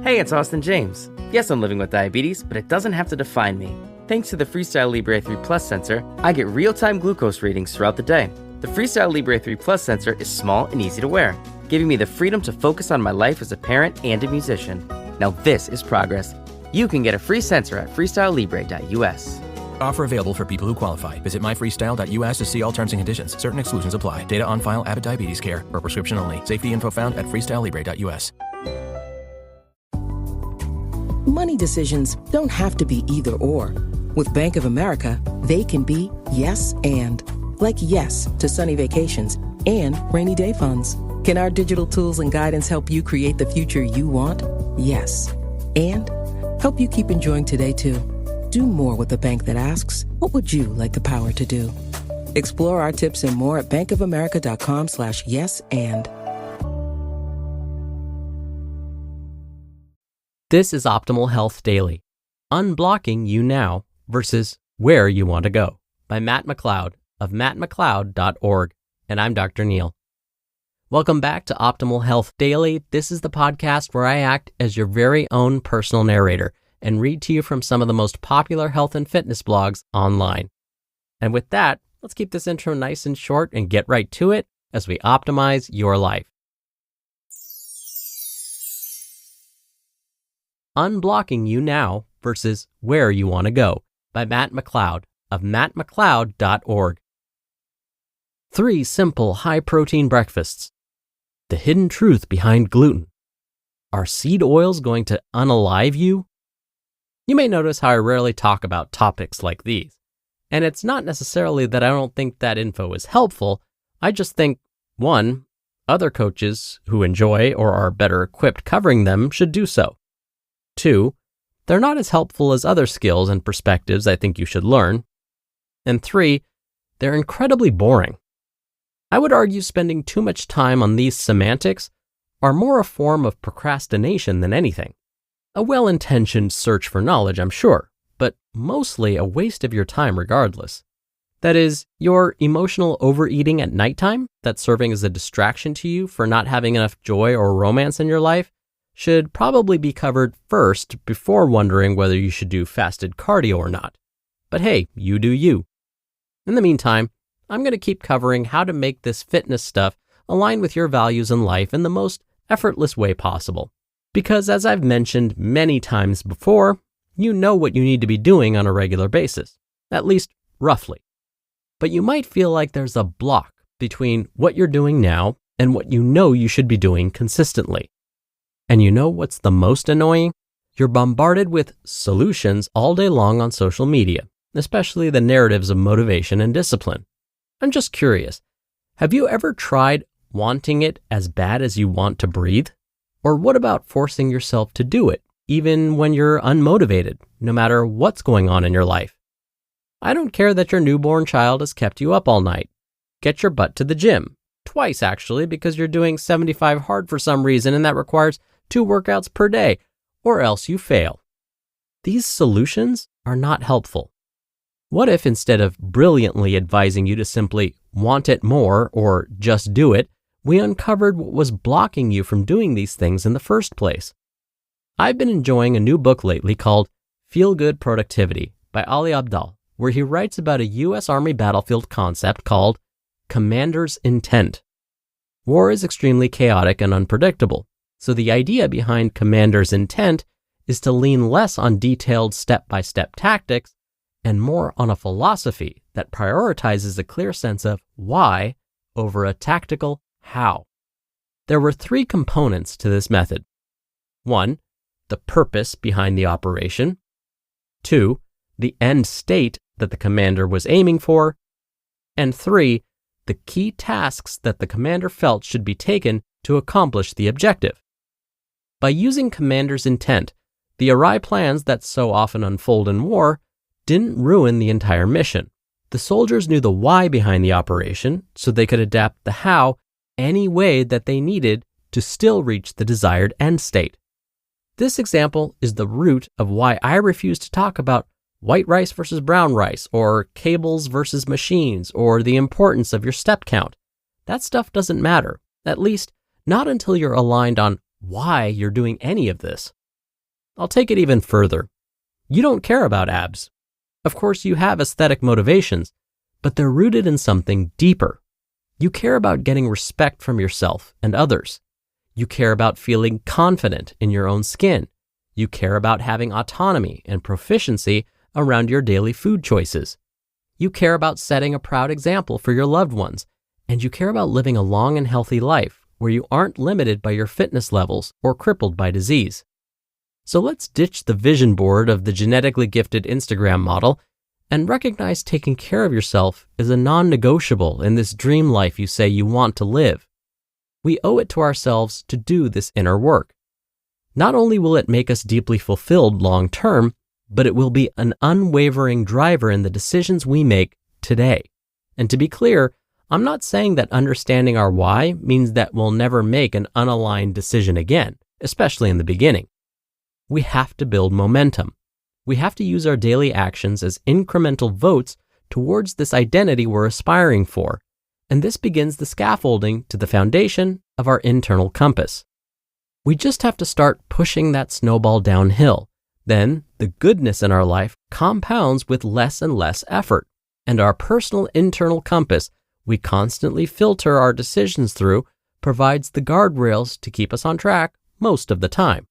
Hey, it's Austin James. Yes, I'm living with diabetes, but it doesn't have to define me. Thanks to the Freestyle Libre 3 Plus sensor, I get real-time glucose readings throughout the day. The Freestyle Libre 3 Plus sensor is small and easy to wear, giving me the freedom to focus on my life as a parent and a musician. Now this is progress. You can get a free sensor at freestylelibre.us. Offer available for people who qualify. Visit myfreestyle.us to see all terms and conditions. Certain exclusions apply. Data on file. Abbott Diabetes Care. For prescription only. Safety info found at freestylelibre.us. Money decisions don't have to be either or. With Bank of America, they can be yes and. Like yes to sunny vacations and rainy day funds. Can our digital tools and guidance help you create the future you want? Yes. And help you keep enjoying today too. Do more with a bank that asks, what would you like the power to do? Explore our tips and more at bankofamerica.com/yes and. This is Optimal Health Daily, Unblocking You Now versus Where You Want to Go by Matt McLeod of mattmcleod.org, and I'm Dr. Neil. Welcome back to Optimal Health Daily. This is the podcast where I act as your very own personal narrator and read to you from some of the most popular health and fitness blogs online. And with that, let's keep this intro nice and short and get right to it as we optimize your life. Unblocking You Now versus Where You Want to Go by Matt McLeod of mattmcleod.org. 3 simple high-protein breakfasts. The hidden truth behind gluten. Are seed oils going to unalive you? You may notice how I rarely talk about topics like these. And it's not necessarily that I don't think that info is helpful. I just think, 1, other coaches who enjoy or are better equipped covering them should do so. 2, they're not as helpful as other skills and perspectives I think you should learn. And 3, they're incredibly boring. I would argue spending too much time on these semantics are more a form of procrastination than anything. A well-intentioned search for knowledge, I'm sure, but mostly a waste of your time regardless. That is, your emotional overeating at nighttime that's serving as a distraction to you for not having enough joy or romance in your life should probably be covered first before wondering whether you should do fasted cardio or not. But hey, you do you. In the meantime, I'm going to keep covering how to make this fitness stuff align with your values in life in the most effortless way possible. Because as I've mentioned many times before, you know what you need to be doing on a regular basis, at least roughly. But you might feel like there's a block between what you're doing now and what you know you should be doing consistently. And you know what's the most annoying? You're bombarded with solutions all day long on social media, especially the narratives of motivation and discipline. I'm just curious, have you ever tried wanting it as bad as you want to breathe? Or what about forcing yourself to do it, even when you're unmotivated, no matter what's going on in your life? I don't care that your newborn child has kept you up all night. Get your butt to the gym. Twice, actually, because you're doing 75 hard for some reason, and that requires 2 workouts per day, or else you fail. These solutions are not helpful. What if instead of brilliantly advising you to simply want it more or just do it, we uncovered what was blocking you from doing these things in the first place? I've been enjoying a new book lately called Feel Good Productivity by Ali Abdaal, where he writes about a U.S. Army battlefield concept called Commander's Intent. War is extremely chaotic and unpredictable. So the idea behind Commander's Intent is to lean less on detailed step-by-step tactics and more on a philosophy that prioritizes a clear sense of why over a tactical how. There were 3 components to this method. 1, the purpose behind the operation. 2, the end state that the commander was aiming for. And 3, the key tasks that the commander felt should be taken to accomplish the objective. By using Commander's Intent, the awry plans that so often unfold in war didn't ruin the entire mission. The soldiers knew the why behind the operation, so they could adapt the how any way that they needed to still reach the desired end state. This example is the root of why I refuse to talk about white rice versus brown rice, or cables versus machines, or the importance of your step count. That stuff doesn't matter, at least not until you're aligned on why you're doing any of this. I'll take it even further. You don't care about abs. Of course, you have aesthetic motivations, but they're rooted in something deeper. You care about getting respect from yourself and others. You care about feeling confident in your own skin. You care about having autonomy and proficiency around your daily food choices. You care about setting a proud example for your loved ones, and you care about living a long and healthy life where you aren't limited by your fitness levels or crippled by disease. So let's ditch the vision board of the genetically gifted Instagram model and recognize taking care of yourself is a non-negotiable in this dream life you say you want to live. We owe it to ourselves to do this inner work. Not only will it make us deeply fulfilled long term, but it will be an unwavering driver in the decisions we make today. And to be clear, I'm not saying that understanding our why means that we'll never make an unaligned decision again, especially in the beginning. We have to build momentum. We have to use our daily actions as incremental votes towards this identity we're aspiring for. And this begins the scaffolding to the foundation of our internal compass. We just have to start pushing that snowball downhill. Then the goodness in our life compounds with less and less effort. And our personal internal compass we constantly filter our decisions through provides the guardrails to keep us on track most of the time.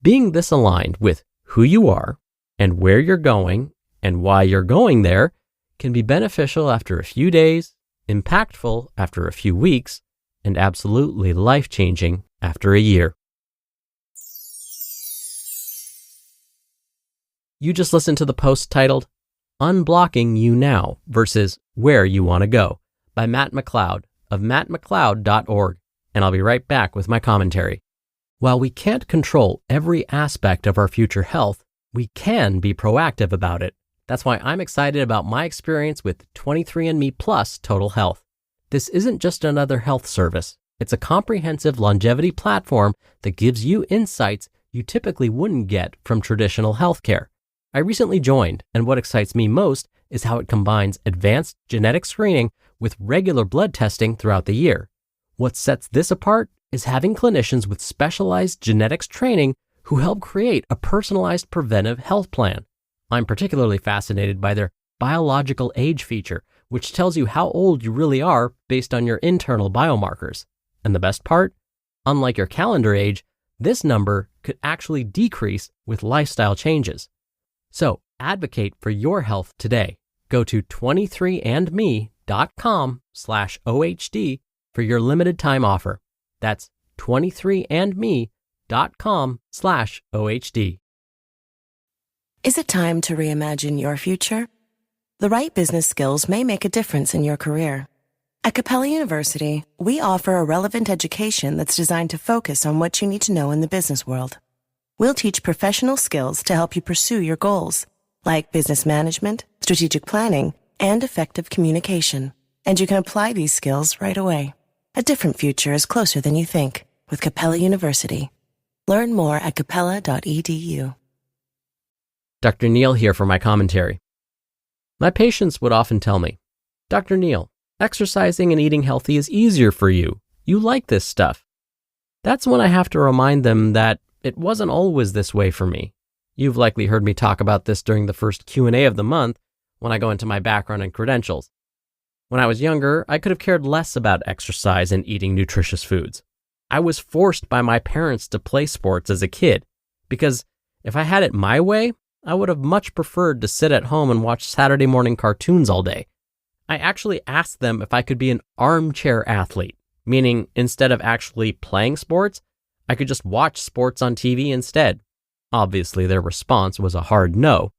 Being this aligned with who you are and where you're going and why you're going there can be beneficial after a few days, impactful after a few weeks, and absolutely life-changing after a year. You just listened to the post titled Unblocking You Now versus Where You Want to Go by Matt McLeod of mattmcleod.org, and I'll be right back with my commentary. While we can't control every aspect of our future health, we can be proactive about it. That's why I'm excited about my experience with 23andMe Plus Total Health. This isn't just another health service. It's a comprehensive longevity platform that gives you insights you typically wouldn't get from traditional healthcare. I recently joined, and what excites me most is how it combines advanced genetic screening with regular blood testing throughout the year. What sets this apart is having clinicians with specialized genetics training who help create a personalized preventive health plan. I'm particularly fascinated by their biological age feature, which tells you how old you really are based on your internal biomarkers. And the best part? Unlike your calendar age, this number could actually decrease with lifestyle changes. So advocate for your health today. Go to 23andme.com/OHD for your limited time offer. That's 23andme.com/OHD. Is it time to reimagine your future? The right business skills may make a difference in your career. At Capella University, we offer a relevant education that's designed to focus on what you need to know in the business world. We'll teach professional skills to help you pursue your goals, like business management, strategic planning, and effective communication. And you can apply these skills right away. A different future is closer than you think with Capella University. Learn more at capella.edu. Dr. Neil here for my commentary. My patients would often tell me, Dr. Neil, exercising and eating healthy is easier for you. You like this stuff. That's when I have to remind them that it wasn't always this way for me. You've likely heard me talk about this during the first Q&A of the month when I go into my background and credentials. When I was younger, I could have cared less about exercise and eating nutritious foods. I was forced by my parents to play sports as a kid because if I had it my way, I would have much preferred to sit at home and watch Saturday morning cartoons all day. I actually asked them if I could be an armchair athlete, meaning instead of actually playing sports, I could just watch sports on TV instead. Obviously, their response was a hard no.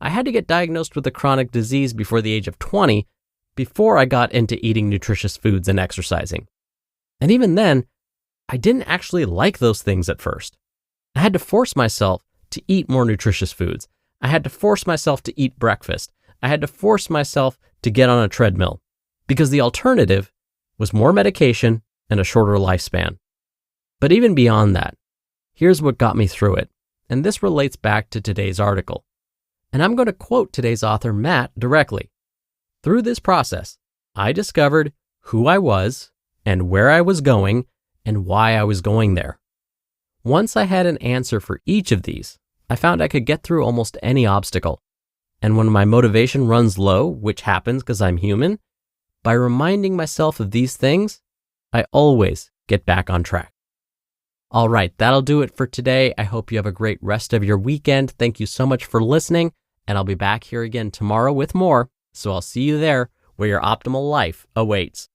I had to get diagnosed with a chronic disease before the age of 20 before I got into eating nutritious foods and exercising. And even then, I didn't actually like those things at first. I had to force myself to eat more nutritious foods. I had to force myself to eat breakfast. I had to force myself to get on a treadmill because the alternative was more medication and a shorter lifespan. But even beyond that, here's what got me through it. And this relates back to today's article. And I'm going to quote today's author, Matt, directly. Through this process, I discovered who I was and where I was going and why I was going there. Once I had an answer for each of these, I found I could get through almost any obstacle. And when my motivation runs low, which happens because I'm human, by reminding myself of these things, I always get back on track. All right, that'll do it for today. I hope you have a great rest of your weekend. Thank you so much for listening, and I'll be back here again tomorrow with more. So I'll see you there where your optimal life awaits.